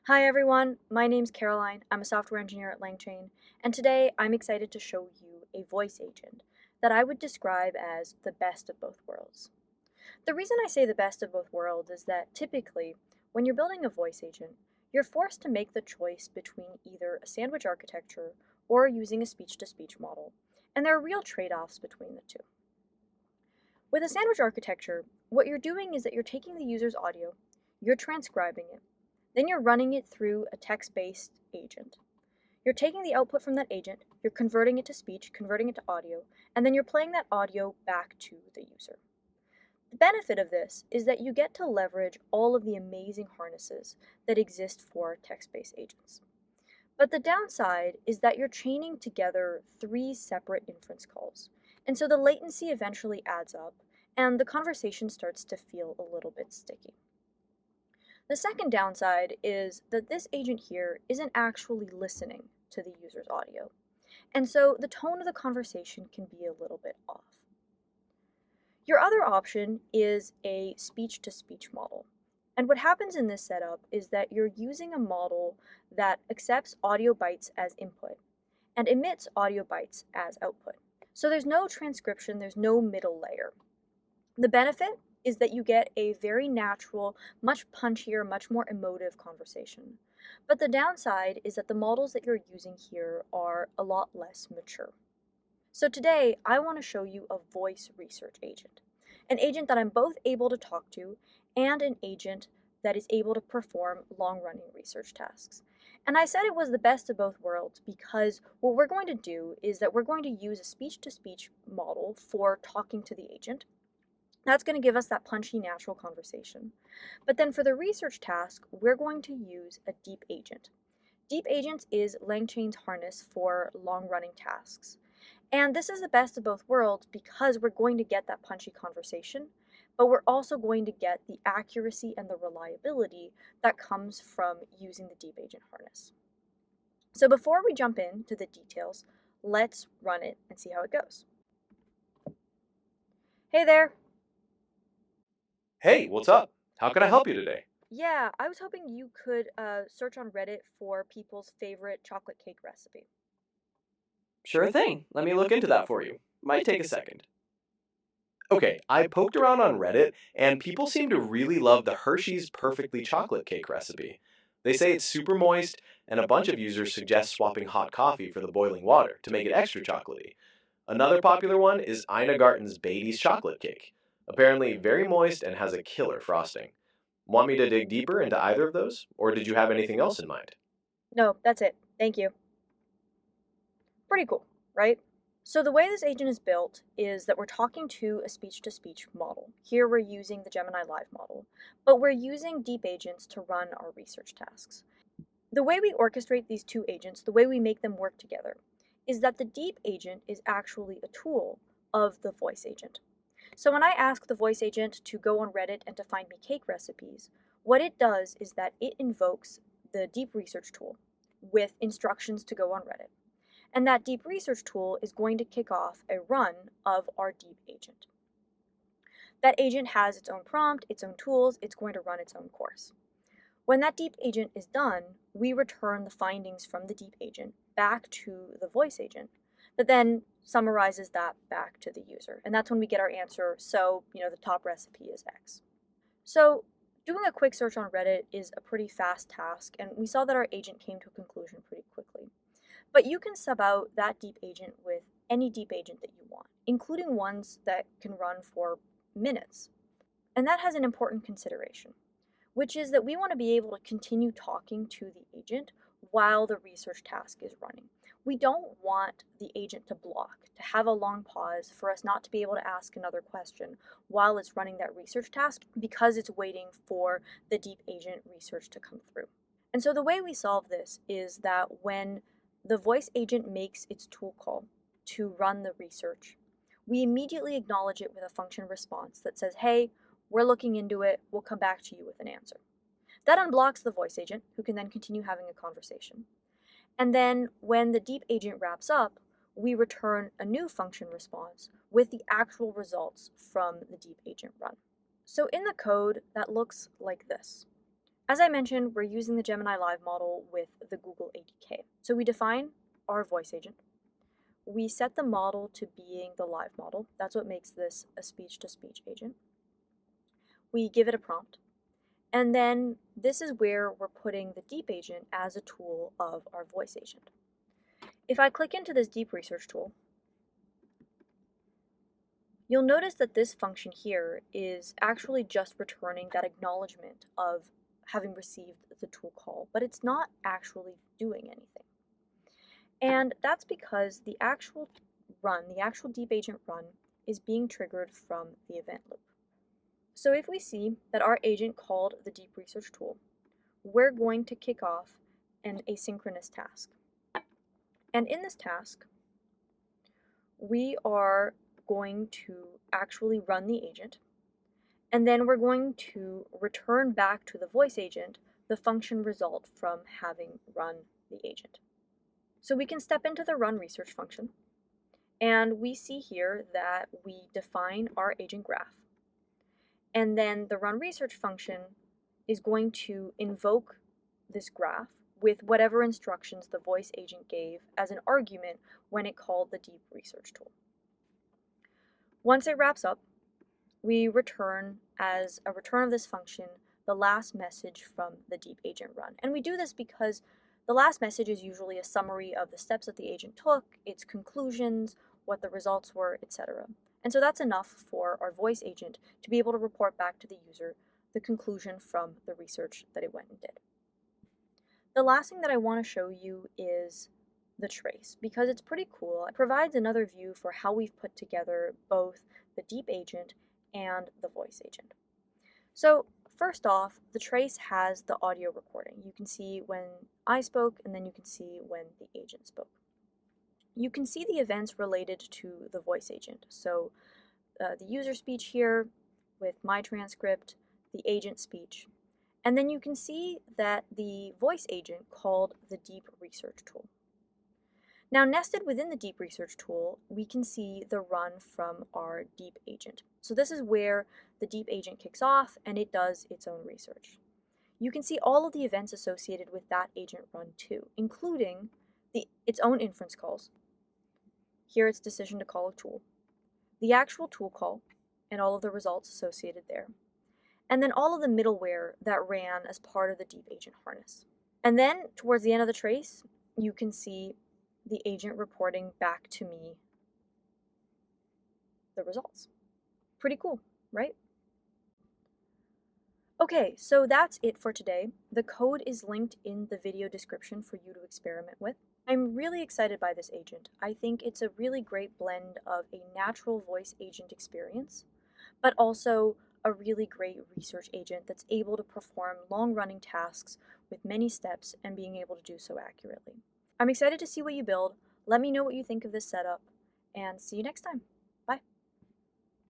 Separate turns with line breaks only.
Hi everyone, my name's Caroline. I'm a software engineer at LangChain, and today I'm excited to show you a voice agent that I would describe as the best of both worlds. The reason I say the best of both worlds is that typically, when you're building a voice agent, you're forced to make the choice between either a sandwich architecture or using a speech-to-speech model, and there are real trade-offs between the two. With a sandwich architecture, what you're doing is that you're taking the user's audio, you're transcribing it, then you're running it through a text-based agent. You're taking the output from that agent, you're converting it to speech, converting it to audio, and then you're playing that audio back to the user. The benefit of this is that you get to leverage all of the amazing harnesses that exist for text-based agents. But the downside is that you're chaining together 3 separate inference calls, and so the latency eventually adds up, and the conversation starts to feel a little bit sticky. The second downside is that this agent here isn't actually listening to the user's audio, and so the tone of the conversation can be a little bit off. Your other option is a speech-to-speech model, and what happens in this setup is that you're using a model that accepts audio bytes as input and emits audio bytes as output. So there's no transcription, there's no middle layer. The benefit is that you get a very natural, much punchier, much more emotive conversation. But the downside is that the models that you're using here are a lot less mature. So today, I want to show you a voice research agent, an agent that I'm both able to talk to and an agent that is able to perform long-running research tasks. And I said it was the best of both worlds because what we're going to do is that we're going to use a speech-to-speech model for talking to the agent. That's going to give us that punchy, natural conversation. But then for the research task, we're going to use a deep agent. Deep agents is LangChain's harness for long-running tasks. And this is the best of both worlds because we're going to get that punchy conversation, but we're also going to get the accuracy and the reliability that comes from using the deep agent harness. So before we jump into the details, let's run it and see how it goes. Hey there!
Hey, what's up? How can I help you today?
Yeah, I was hoping you could search on Reddit for people's favorite chocolate cake recipe.
Sure thing. Let me look into that for you. Might take a second. Okay, I poked around on Reddit, and people seem to really love the Hershey's Perfectly Chocolate Cake recipe. They say it's super moist, and a bunch of users suggest swapping hot coffee for the boiling water to make it extra chocolatey. Another popular one is Ina Garten's Beatty's Chocolate Cake. Apparently very moist and has a killer frosting. Want me to dig deeper into either of those, or did you have anything else in mind?
No, that's it. Thank you. Pretty cool, right? So the way this agent is built is that we're talking to a speech-to-speech model. Here we're using the Gemini Live model, but we're using deep agents to run our research tasks. The way we orchestrate these two agents, the way we make them work together, is that the deep agent is actually a tool of the voice agent. So when I ask the voice agent to go on Reddit and to find me cake recipes, what it does is that it invokes the deep research tool with instructions to go on Reddit. And that deep research tool is going to kick off a run of our deep agent. That agent has its own prompt, its own tools, it's going to run its own course. When that deep agent is done, we return the findings from the deep agent back to the voice agent that then summarizes that back to the user. And that's when we get our answer, so, the top recipe is X. So doing a quick search on Reddit is a pretty fast task, and we saw that our agent came to a conclusion pretty quickly. But you can sub out that deep agent with any deep agent that you want, including ones that can run for minutes. And that has an important consideration, which is that we want to be able to continue talking to the agent while the research task is running. We don't want the agent to block, to have a long pause, for us not to be able to ask another question while it's running that research task because it's waiting for the deep agent research to come through. And so the way we solve this is that when the voice agent makes its tool call to run the research, we immediately acknowledge it with a function response that says, hey, we're looking into it, we'll come back to you with an answer. That unblocks the voice agent, who can then continue having a conversation. And then when the deep agent wraps up, we return a new function response with the actual results from the deep agent run. So in the code, that looks like this. As I mentioned, we're using the Gemini Live model with the Google ADK. So we define our voice agent. We set the model to being the live model. That's what makes this a speech-to-speech agent. We give it a prompt. And then this is where we're putting the deep agent as a tool of our voice agent. If I click into this deep research tool, you'll notice that this function here is actually just returning that acknowledgement of having received the tool call, but it's not actually doing anything. And that's because the actual deep agent run, is being triggered from the event loop. So if we see that our agent called the deep research tool, we're going to kick off an asynchronous task. And in this task, we are going to actually run the agent, and then we're going to return back to the voice agent the function result from having run the agent. So we can step into the run research function, and we see here that we define our agent graph. And then the run research function is going to invoke this graph with whatever instructions the voice agent gave as an argument when it called the deep research tool. Once it wraps up, we return, as a return of this function, the last message from the deep agent run. And we do this because the last message is usually a summary of the steps that the agent took, its conclusions, what the results were, etc. And so that's enough for our voice agent to be able to report back to the user the conclusion from the research that it went and did. The last thing that I want to show you is the trace, because it's pretty cool. It provides another view for how we've put together both the deep agent and the voice agent. So first off, the trace has the audio recording. You can see when I spoke, and then you can see when the agent spoke. You can see the events related to the voice agent. So the user speech here with my transcript, the agent speech. And then you can see that the voice agent called the deep research tool. Now, nested within the deep research tool, we can see the run from our deep agent. So this is where the deep agent kicks off and it does its own research. You can see all of the events associated with that agent run too, including its own inference calls. Here its decision to call a tool, the actual tool call, and all of the results associated there. And then all of the middleware that ran as part of the deep agent harness. And then towards the end of the trace, you can see the agent reporting back to me the results. Pretty cool, right? Okay, so that's it for today. The code is linked in the video description for you to experiment with. I'm really excited by this agent. I think it's a really great blend of a natural voice agent experience, but also a really great research agent that's able to perform long-running tasks with many steps and being able to do so accurately. I'm excited to see what you build. Let me know what you think of this setup, and see you next time.